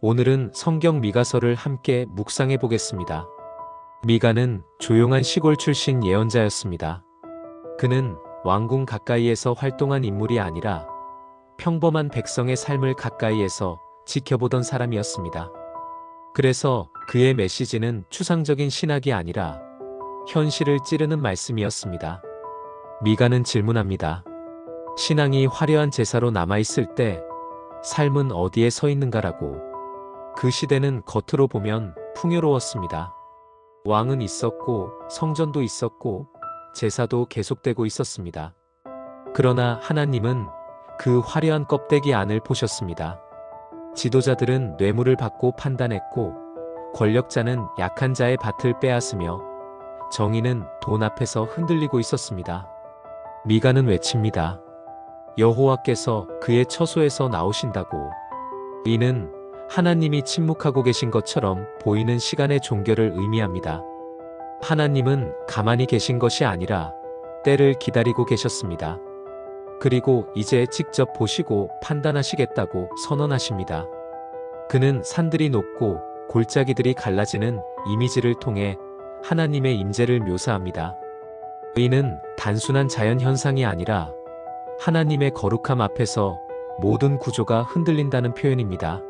오늘은 성경 미가서를 함께 묵상해 보겠습니다. 미가는 조용한 시골 출신 예언자였습니다. 그는 왕궁 가까이에서 활동한 인물이 아니라 평범한 백성의 삶을 가까이에서 지켜보던 사람이었습니다. 그래서 그의 메시지는 추상적인 신학이 아니라 현실을 찌르는 말씀이었습니다. 미가는 질문합니다. 신앙이 화려한 제사로 남아있을 때 삶은 어디에 서 있는가라고. 그 시대는 겉으로 보면 풍요로웠습니다. 왕은 있었고 성전도 있었고 제사도 계속되고 있었습니다. 그러나 하나님은 그 화려한 껍데기 안을 보셨습니다. 지도자들은 뇌물을 받고 판단했고 권력자는 약한 자의 밭을 빼앗으며 정의는 돈 앞에서 흔들리고 있었습니다. 미가는 외칩니다. 여호와께서 그의 처소에서 나오신다고. 이는 하나님이 침묵하고 계신 것처럼 보이는 시간의 종결을 의미합니다. 하나님은 가만히 계신 것이 아니라 때를 기다리고 계셨습니다. 그리고 이제 직접 보시고 판단하시겠다고 선언하십니다. 그는 산들이 높고 골짜기들이 갈라지는 이미지를 통해 하나님의 임재를 묘사합니다. 이는 단순한 자연 현상이 아니라 하나님의 거룩함 앞에서 모든 구조가 흔들린다는 표현입니다.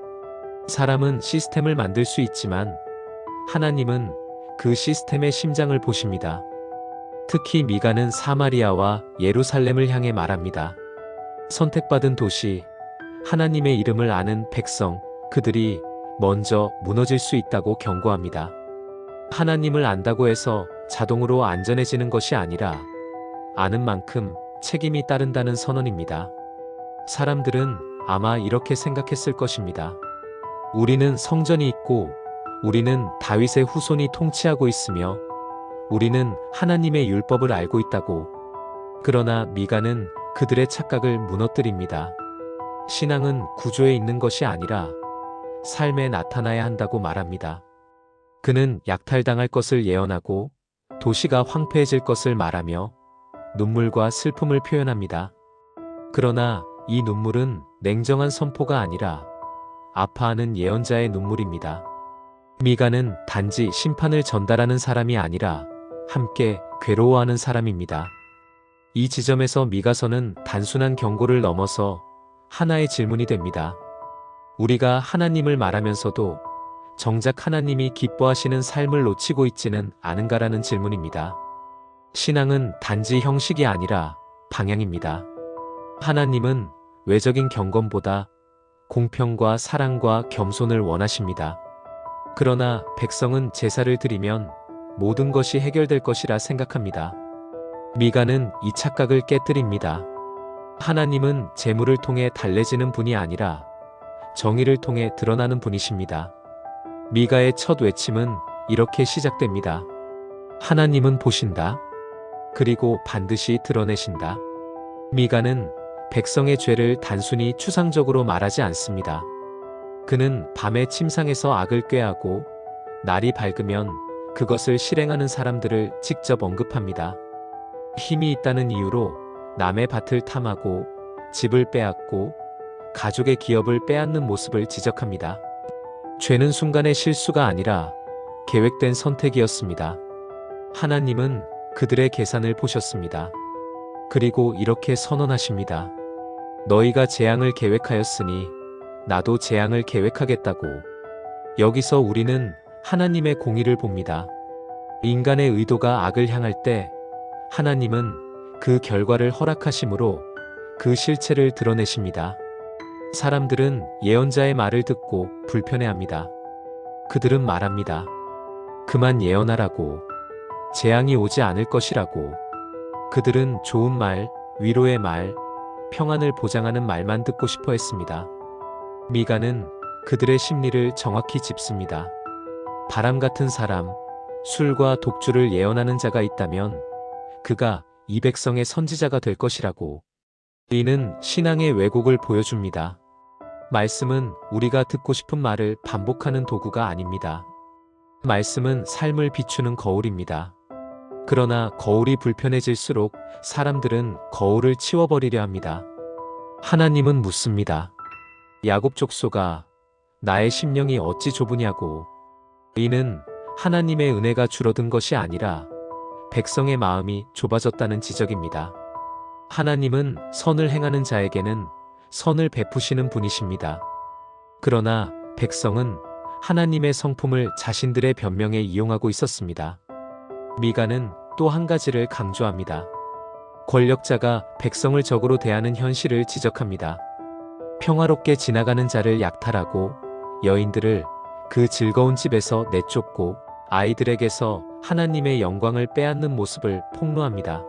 사람은 시스템을 만들 수 있지만 하나님은 그 시스템의 심장을 보십니다. 특히 미가는 사마리아와 예루살렘을 향해 말합니다. 선택받은 도시, 하나님의 이름을 아는 백성, 그들이 먼저 무너질 수 있다고 경고합니다. 하나님을 안다고 해서 자동으로 안전해지는 것이 아니라 아는 만큼 책임이 따른다는 선언입니다. 사람들은 아마 이렇게 생각했을 것입니다. 우리는 성전이 있고 우리는 다윗의 후손이 통치하고 있으며 우리는 하나님의 율법을 알고 있다고. 그러나 미가는 그들의 착각을 무너뜨립니다. 신앙은 구조에 있는 것이 아니라 삶에 나타나야 한다고 말합니다. 그는 약탈당할 것을 예언하고 도시가 황폐해질 것을 말하며 눈물과 슬픔을 표현합니다. 그러나 이 눈물은 냉정한 선포가 아니라 아파하는 예언자의 눈물입니다. 미가는 단지 심판을 전달하는 사람이 아니라 함께 괴로워하는 사람입니다. 이 지점에서 미가서는 단순한 경고를 넘어서 하나의 질문이 됩니다. 우리가 하나님을 말하면서도 정작 하나님이 기뻐하시는 삶을 놓치고 있지는 않은가라는 질문입니다. 신앙은 단지 형식이 아니라 방향입니다. 하나님은 외적인 경건보다 공평과 사랑과 겸손을 원하십니다. 그러나 백성은 제사를 드리면 모든 것이 해결될 것이라 생각합니다. 미가는 이 착각을 깨뜨립니다. 하나님은 재물을 통해 달래지는 분이 아니라 정의를 통해 드러나는 분이십니다. 미가의 첫 외침은 이렇게 시작됩니다. 하나님은 보신다. 그리고 반드시 드러내신다. 미가는 백성의 죄를 단순히 추상적으로 말하지 않습니다. 그는 밤에 침상에서 악을 꾀하고 날이 밝으면 그것을 실행하는 사람들을 직접 언급합니다. 힘이 있다는 이유로 남의 밭을 탐하고 집을 빼앗고 가족의 기업을 빼앗는 모습을 지적합니다. 죄는 순간의 실수가 아니라 계획된 선택이었습니다. 하나님은 그들의 계산을 보셨습니다. 그리고 이렇게 선언하십니다. 너희가 재앙을 계획하였으니 나도 재앙을 계획하겠다고. 여기서 우리는 하나님의 공의를 봅니다. 인간의 의도가 악을 향할 때 하나님은 그 결과를 허락하심으로 그 실체를 드러내십니다. 사람들은 예언자의 말을 듣고 불편해합니다. 그들은 말합니다. 그만 예언하라고. 재앙이 오지 않을 것이라고. 그들은 좋은 말, 위로의 말, 평안을 보장하는 말만 듣고 싶어 했습니다. 미가는 그들의 심리를 정확히 짚습니다. 바람 같은 사람, 술과 독주를 예언하는 자가 있다면 그가 이 백성의 선지자가 될 것이라고. 이는 신앙의 왜곡을 보여줍니다. 말씀은 우리가 듣고 싶은 말을 반복하는 도구가 아닙니다. 말씀은 삶을 비추는 거울입니다. 그러나 거울이 불편해질수록 사람들은 거울을 치워버리려 합니다. 하나님은 묻습니다. 야곱 족속아, 나의 심령이 어찌 좁으냐고. 이는 하나님의 은혜가 줄어든 것이 아니라 백성의 마음이 좁아졌다는 지적입니다. 하나님은 선을 행하는 자에게는 선을 베푸시는 분이십니다. 그러나 백성은 하나님의 성품을 자신들의 변명에 이용하고 있었습니다. 미가는 또 한 가지를 강조합니다. 권력자가 백성을 적으로 대하는 현실을 지적합니다. 평화롭게 지나가는 자를 약탈하고 여인들을 그 즐거운 집에서 내쫓고 아이들에게서 하나님의 영광을 빼앗는 모습을 폭로합니다.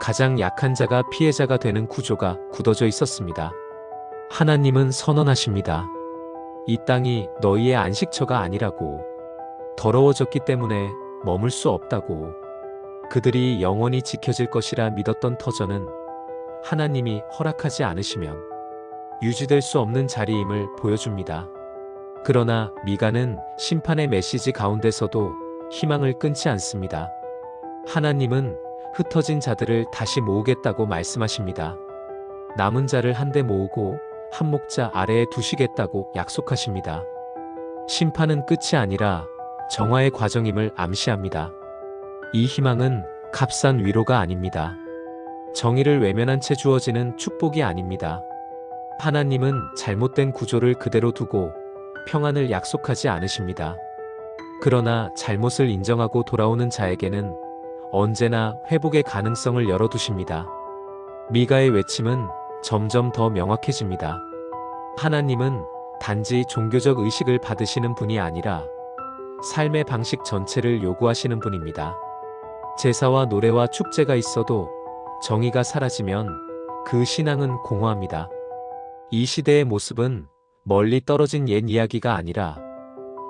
가장 약한 자가 피해자가 되는 구조가 굳어져 있었습니다. 하나님은 선언하십니다. 이 땅이 너희의 안식처가 아니라고. 더러워졌기 때문에 머물 수 없다고. 그들이 영원히 지켜질 것이라 믿었던 터전은 하나님이 허락하지 않으시면 유지될 수 없는 자리임을 보여줍니다. 그러나 미가는 심판의 메시지 가운데서도 희망을 끊지 않습니다. 하나님은 흩어진 자들을 다시 모으겠다고 말씀하십니다. 남은 자를 한데 모으고 한 목자 아래에 두시겠다고 약속하십니다. 심판은 끝이 아니라 정화의 과정임을 암시합니다. 이 희망은 값싼 위로가 아닙니다. 정의를 외면한 채 주어지는 축복이 아닙니다. 하나님은 잘못된 구조를 그대로 두고 평안을 약속하지 않으십니다. 그러나 잘못을 인정하고 돌아오는 자에게는 언제나 회복의 가능성을 열어두십니다. 미가의 외침은 점점 더 명확해집니다. 하나님은 단지 종교적 의식을 받으시는 분이 아니라 삶의 방식 전체를 요구하시는 분입니다. 제사와 노래와 축제가 있어도 정의가 사라지면 그 신앙은 공허합니다. 이 시대의 모습은 멀리 떨어진 옛 이야기가 아니라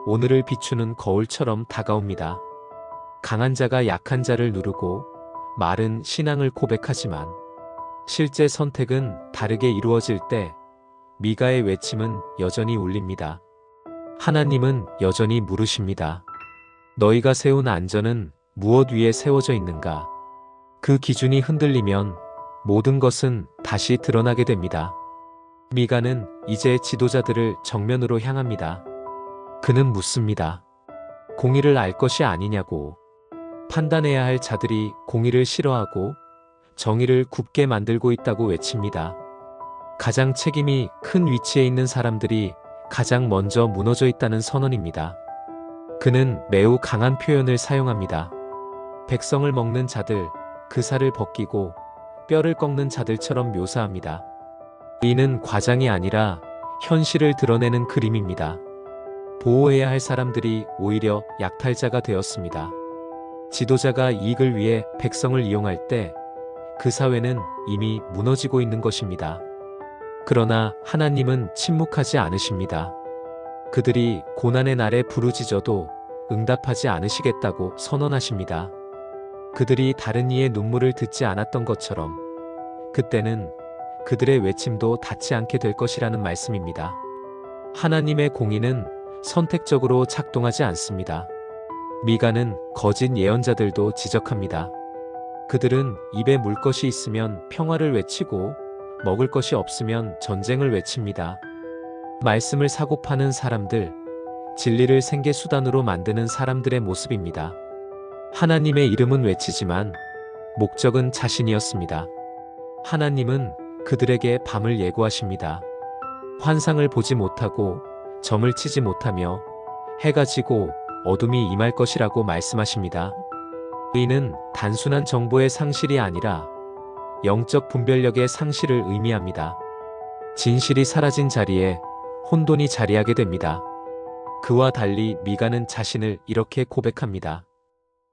오늘을 비추는 거울처럼 다가옵니다. 강한 자가 약한 자를 누르고 말은 신앙을 고백하지만 실제 선택은 다르게 이루어질 때 미가의 외침은 여전히 울립니다. 하나님은 여전히 물으십니다. 너희가 세운 안전은 무엇 위에 세워져 있는가? 그 기준이 흔들리면 모든 것은 다시 드러나게 됩니다. 미가는 이제 지도자들을 정면으로 향합니다. 그는 묻습니다. 공의를 알 것이 아니냐고. 판단해야 할 자들이 공의를 싫어하고 정의를 굽게 만들고 있다고 외칩니다. 가장 책임이 큰 위치에 있는 사람들이 가장 먼저 무너져 있다는 선언입니다. 그는 매우 강한 표현을 사용합니다. 백성을 먹는 자들, 그 살을 벗기고 뼈를 꺾는 자들처럼 묘사합니다. 이는 과장이 아니라 현실을 드러내는 그림입니다. 보호해야 할 사람들이 오히려 약탈자가 되었습니다. 지도자가 이익을 위해 백성을 이용할 때 그 사회는 이미 무너지고 있는 것입니다. 그러나 하나님은 침묵하지 않으십니다. 그들이 고난의 날에 부르짖어도 응답하지 않으시겠다고 선언하십니다. 그들이 다른 이의 눈물을 듣지 않았던 것처럼 그때는 그들의 외침도 닿지 않게 될 것이라는 말씀입니다. 하나님의 공의는 선택적으로 작동하지 않습니다. 미가는 거짓 예언자들도 지적합니다. 그들은 입에 물 것이 있으면 평화를 외치고 먹을 것이 없으면 전쟁을 외칩니다. 말씀을 사고 파는 사람들, 진리를 생계 수단으로 만드는 사람들의 모습입니다. 하나님의 이름은 외치지만 목적은 자신이었습니다. 하나님은 그들에게 밤을 예고하십니다. 환상을 보지 못하고 점을 치지 못하며 해가 지고 어둠이 임할 것이라고 말씀하십니다. 이는 단순한 정보의 상실이 아니라 영적 분별력의 상실을 의미합니다. 진실이 사라진 자리에 혼돈이 자리하게 됩니다. 그와 달리 미가는 자신을 이렇게 고백합니다.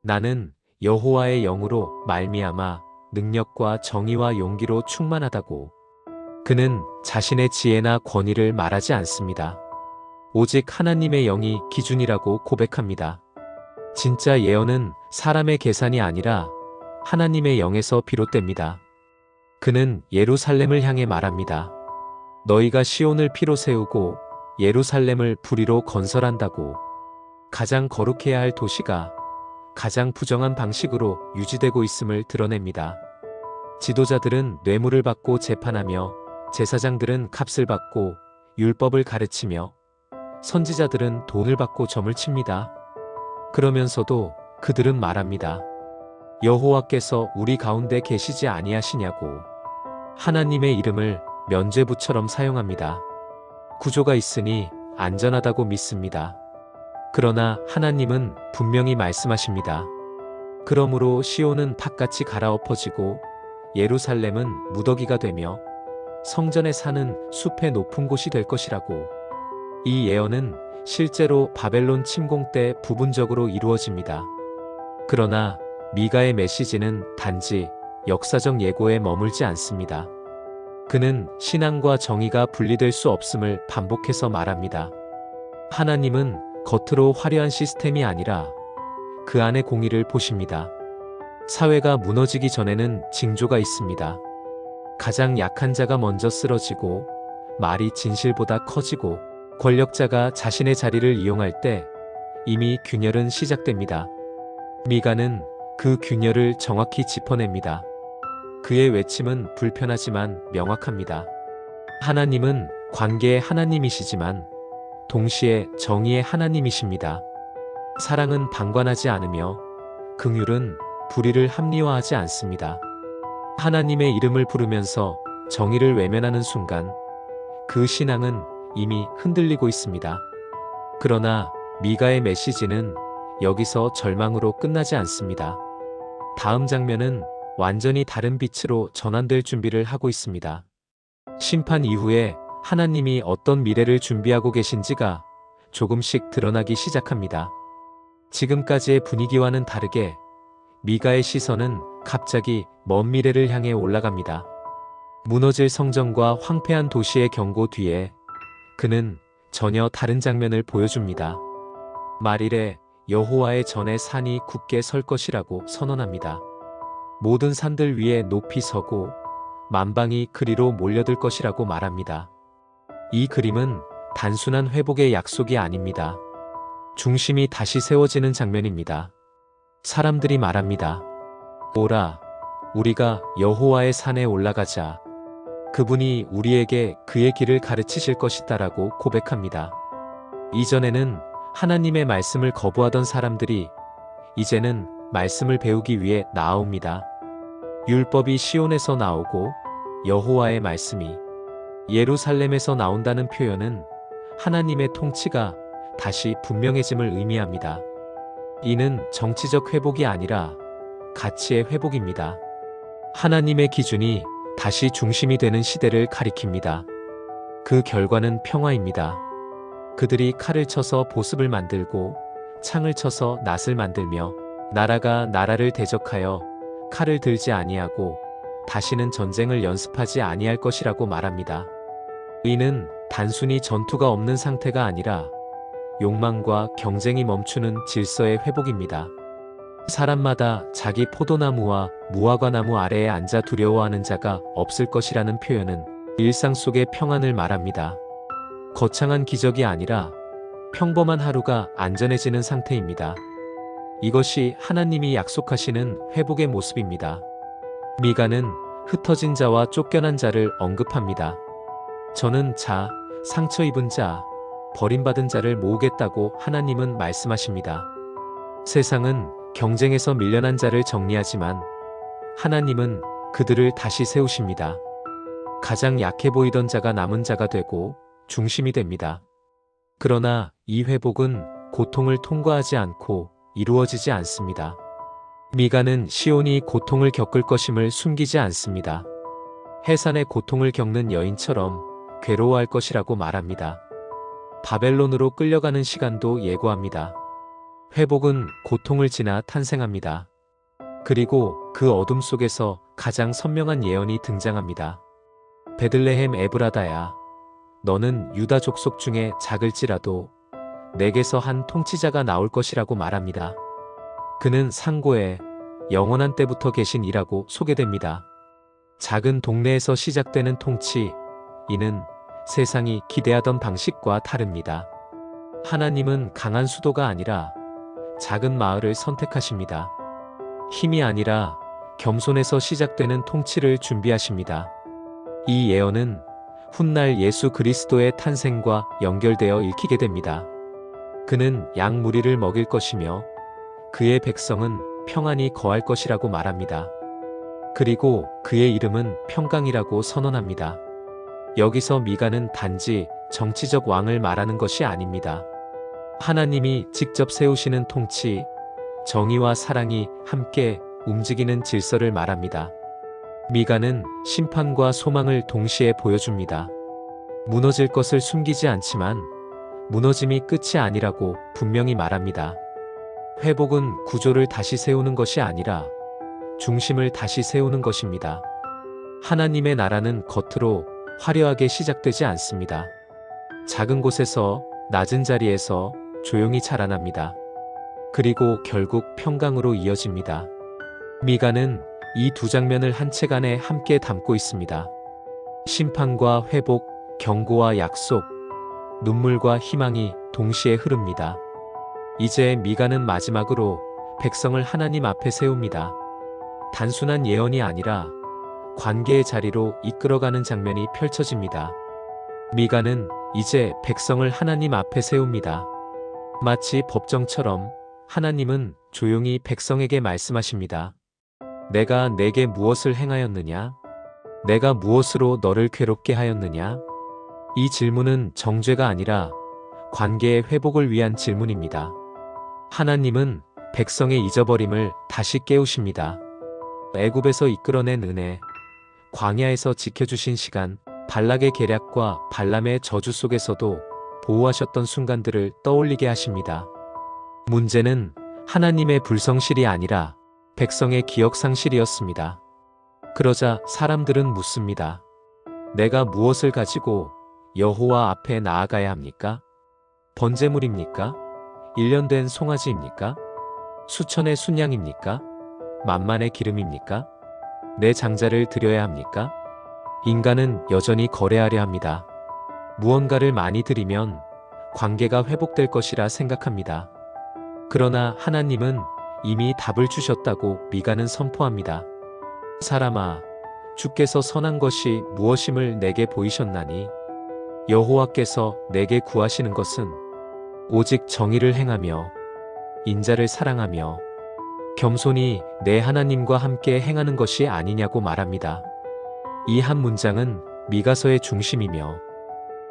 나는 여호와의 영으로 말미암아 능력과 정의와 용기로 충만하다고. 그는 자신의 지혜나 권위를 말하지 않습니다. 오직 하나님의 영이 기준이라고 고백합니다. 진짜 예언은 사람의 계산이 아니라 하나님의 영에서 비롯됩니다. 그는 예루살렘을 향해 말합니다. 너희가 시온을 피로 세우고 예루살렘을 불의로 건설한다고. 가장 거룩해야 할 도시가 가장 부정한 방식으로 유지되고 있음을 드러냅니다. 지도자들은 뇌물을 받고 재판하며 제사장들은 값을 받고 율법을 가르치며 선지자들은 돈을 받고 점을 칩니다. 그러면서도 그들은 말합니다. 여호와께서 우리 가운데 계시지 아니하시냐고. 하나님의 이름을 면죄부처럼 사용합니다. 구조가 있으니 안전하다고 믿습니다. 그러나 하나님은 분명히 말씀하십니다. 그러므로 시온은 밭같이 갈아엎어지고 예루살렘은 무더기가 되며 성전의 산은 숲의 높은 곳이 될 것이라고. 이 예언은 실제로 바벨론 침공 때 부분적으로 이루어집니다. 그러나 미가의 메시지는 단지 역사적 예고에 머물지 않습니다. 그는 신앙과 정의가 분리될 수 없음을 반복해서 말합니다. 하나님은 겉으로 화려한 시스템이 아니라 그 안의 공의를 보십니다. 사회가 무너지기 전에는 징조가 있습니다. 가장 약한 자가 먼저 쓰러지고 말이 진실보다 커지고 권력자가 자신의 자리를 이용할 때 이미 균열은 시작됩니다. 미가는 그 균열을 정확히 짚어냅니다. 그의 외침은 불편하지만 명확합니다. 하나님은 관계의 하나님이시지만 동시에 정의의 하나님이십니다. 사랑은 방관하지 않으며 긍휼은 불의를 합리화하지 않습니다. 하나님의 이름을 부르면서 정의를 외면하는 순간 그 신앙은 이미 흔들리고 있습니다. 그러나 미가의 메시지는 여기서 절망으로 끝나지 않습니다. 다음 장면은 완전히 다른 빛으로 전환될 준비를 하고 있습니다. 심판 이후에 하나님이 어떤 미래를 준비하고 계신지가 조금씩 드러나기 시작합니다. 지금까지의 분위기와는 다르게 미가의 시선은 갑자기 먼 미래를 향해 올라갑니다. 무너질 성전과 황폐한 도시의 경고 뒤에 그는 전혀 다른 장면을 보여줍니다. 말일에 여호와의 전에 산이 굳게 설 것이라고 선언합니다. 모든 산들 위에 높이 서고 만방이 그리로 몰려들 것이라고 말합니다. 이 그림은 단순한 회복의 약속이 아닙니다. 중심이 다시 세워지는 장면입니다. 사람들이 말합니다. 오라, 우리가 여호와의 산에 올라가자. 그분이 우리에게 그의 길을 가르치실 것이다라고 고백합니다. 이전에는 하나님의 말씀을 거부하던 사람들이 이제는 말씀을 배우기 위해 나아옵니다. 율법이 시온에서 나오고 여호와의 말씀이 예루살렘에서 나온다는 표현은 하나님의 통치가 다시 분명해짐을 의미합니다. 이는 정치적 회복이 아니라 가치의 회복입니다. 하나님의 기준이 다시 중심이 되는 시대를 가리킵니다. 그 결과는 평화입니다. 그들이 칼을 쳐서 보습을 만들고 창을 쳐서 낫을 만들며 나라가 나라를 대적하여 칼을 들지 아니하고 다시는 전쟁을 연습하지 아니할 것이라고 말합니다. 이는 단순히 전투가 없는 상태가 아니라 욕망과 경쟁이 멈추는 질서의 회복입니다. 사람마다 자기 포도나무와 무화과나무 아래에 앉아 두려워하는 자가 없을 것이라는 표현은 일상 속의 평안을 말합니다. 거창한 기적이 아니라 평범한 하루가 안전해지는 상태입니다. 이것이 하나님이 약속하시는 회복의 모습입니다. 미가는 흩어진 자와 쫓겨난 자를 언급합니다. 저는 상처 입은 자, 버림받은 자를 모으겠다고 하나님은 말씀하십니다. 세상은 경쟁에서 밀려난 자를 정리하지만 하나님은 그들을 다시 세우십니다. 가장 약해 보이던 자가 남은 자가 되고 중심이 됩니다. 그러나 이 회복은 고통을 통과하지 않고 이루어지지 않습니다. 미가는 시온이 고통을 겪을 것임을 숨기지 않습니다. 해산의 고통을 겪는 여인처럼 괴로워할 것이라고 말합니다. 바벨론으로 끌려가는 시간도 예고합니다. 회복은 고통을 지나 탄생합니다. 그리고 그 어둠 속에서 가장 선명한 예언이 등장합니다. 베들레헴 에브라다야, 너는 유다 족속 중에 작을지라도 내게서 한 통치자가 나올 것이라고 말합니다. 그는 상고에 영원한 때부터 계신 이라고 소개됩니다. 작은 동네에서 시작되는 통치, 이는 세상이 기대하던 방식과 다릅니다. 하나님은 강한 수도가 아니라 작은 마을을 선택하십니다. 힘이 아니라 겸손에서 시작되는 통치를 준비하십니다. 이 예언은 훗날 예수 그리스도의 탄생과 연결되어 읽히게 됩니다. 그는 양 무리를 먹일 것이며 그의 백성은 평안히 거할 것이라고 말합니다. 그리고 그의 이름은 평강이라고 선언합니다. 여기서 미가는 단지 정치적 왕을 말하는 것이 아닙니다. 하나님이 직접 세우시는 통치, 정의와 사랑이 함께 움직이는 질서를 말합니다. 미가는 심판과 소망을 동시에 보여줍니다. 무너질 것을 숨기지 않지만 무너짐이 끝이 아니라고 분명히 말합니다. 회복은 구조를 다시 세우는 것이 아니라 중심을 다시 세우는 것입니다. 하나님의 나라는 겉으로 화려하게 시작되지 않습니다. 작은 곳에서, 낮은 자리에서 조용히 자라납니다. 그리고 결국 평강으로 이어집니다. 미가는 이 두 장면을 한 책 안에 함께 담고 있습니다. 심판과 회복, 경고와 약속, 눈물과 희망이 동시에 흐릅니다. 이제 미가는 마지막으로 백성을 하나님 앞에 세웁니다. 단순한 예언이 아니라 관계의 자리로 이끌어가는 장면이 펼쳐집니다. 미가는 이제 백성을 하나님 앞에 세웁니다. 마치 법정처럼 하나님은 조용히 백성에게 말씀하십니다. 내가 내게 무엇을 행하였느냐? 내가 무엇으로 너를 괴롭게 하였느냐? 이 질문은 정죄가 아니라 관계의 회복을 위한 질문입니다. 하나님은 백성의 잊어버림을 다시 깨우십니다. 애굽에서 이끌어낸 은혜, 광야에서 지켜주신 시간, 발락의 계략과 발람의 저주 속에서도 보호하셨던 순간들을 떠올리게 하십니다. 문제는 하나님의 불성실이 아니라 백성의 기억 상실이었습니다. 그러자 사람들은 묻습니다. 내가 무엇을 가지고 여호와 앞에 나아가야 합니까? 번제물입니까? 1년 된 송아지입니까? 수천의 순양입니까? 만만의 기름입니까? 내 장자를 드려야 합니까? 인간은 여전히 거래하려 합니다. 무언가를 많이 드리면 관계가 회복될 것이라 생각합니다. 그러나 하나님은 이미 답을 주셨다고 미가는 선포합니다. 사람아, 주께서 선한 것이 무엇임을 내게 보이셨나니 여호와께서 내게 구하시는 것은 오직 정의를 행하며 인자를 사랑하며 겸손히 내 하나님과 함께 행하는 것이 아니냐고 말합니다. 이 한 문장은 미가서의 중심이며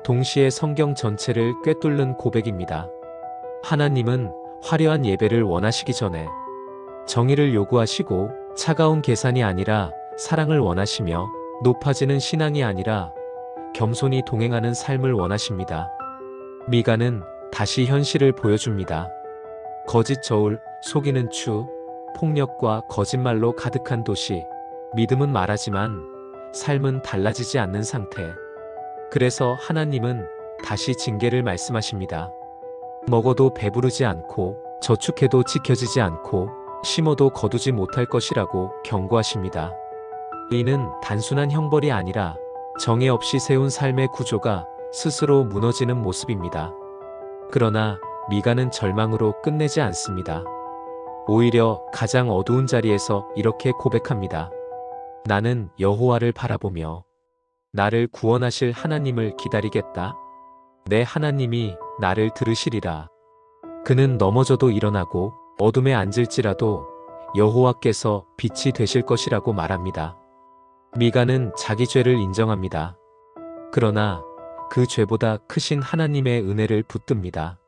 동시에 성경 전체를 꿰뚫는 고백입니다. 하나님은 화려한 예배를 원하시기 전에 정의를 요구하시고 차가운 계산이 아니라 사랑을 원하시며 높아지는 신앙이 아니라 겸손히 동행하는 삶을 원하십니다. 미가는 다시 현실을 보여줍니다. 거짓 저울, 속이는 추, 폭력과 거짓말로 가득한 도시. 믿음은 말하지만 삶은 달라지지 않는 상태. 그래서 하나님은 다시 징계를 말씀하십니다. 먹어도 배부르지 않고 저축해도 지켜지지 않고 심어도 거두지 못할 것이라고 경고하십니다. 이는 단순한 형벌이 아니라 정의 없이 세운 삶의 구조가 스스로 무너지는 모습입니다. 그러나 미가는 절망으로 끝내지 않습니다. 오히려 가장 어두운 자리에서 이렇게 고백합니다. 나는 여호와를 바라보며 나를 구원하실 하나님을 기다리겠다. 내 하나님이 나를 들으시리라. 그는 넘어져도 일어나고 어둠에 앉을지라도 여호와께서 빛이 되실 것이라고 말합니다. 미가는 자기 죄를 인정합니다. 그러나 그 죄보다 크신 하나님의 은혜를 붙듭니다.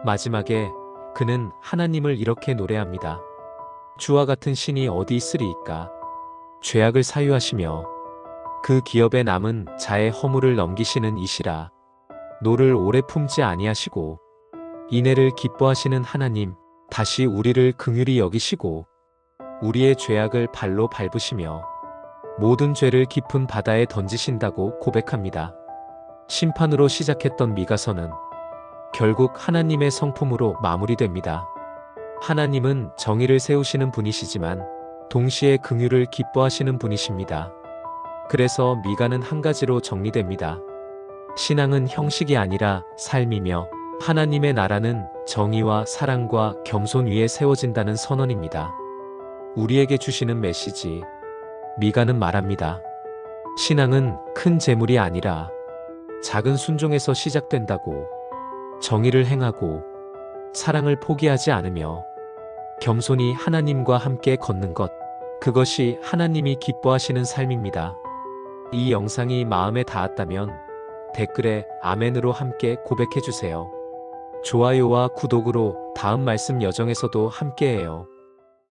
마지막에 그는 하나님을 이렇게 노래합니다. 주와 같은 신이 어디 있으리이까? 죄악을 사유하시며 그 기업에 남은 자의 허물을 넘기시는 이시라. 노를 오래 품지 아니하시고 인애를 기뻐하시는 하나님, 다시 우리를 긍휼히 여기시고 우리의 죄악을 발로 밟으시며 모든 죄를 깊은 바다에 던지신다고 고백합니다. 심판으로 시작했던 미가서는 결국 하나님의 성품으로 마무리됩니다. 하나님은 정의를 세우시는 분이시지만 동시에 긍휼을 기뻐하시는 분이십니다. 그래서 미가는 한 가지로 정리됩니다. 신앙은 형식이 아니라 삶이며 하나님의 나라는 정의와 사랑과 겸손 위에 세워진다는 선언입니다. 우리에게 주시는 메시지. 미가는 말합니다. 신앙은 큰 재물이 아니라 작은 순종에서 시작된다고. 정의를 행하고 사랑을 포기하지 않으며 겸손히 하나님과 함께 걷는 것. 그것이 하나님이 기뻐하시는 삶입니다. 이 영상이 마음에 닿았다면 댓글에 아멘으로 함께 고백해 주세요. 좋아요와 구독으로 다음 말씀 여정에서도 함께해요.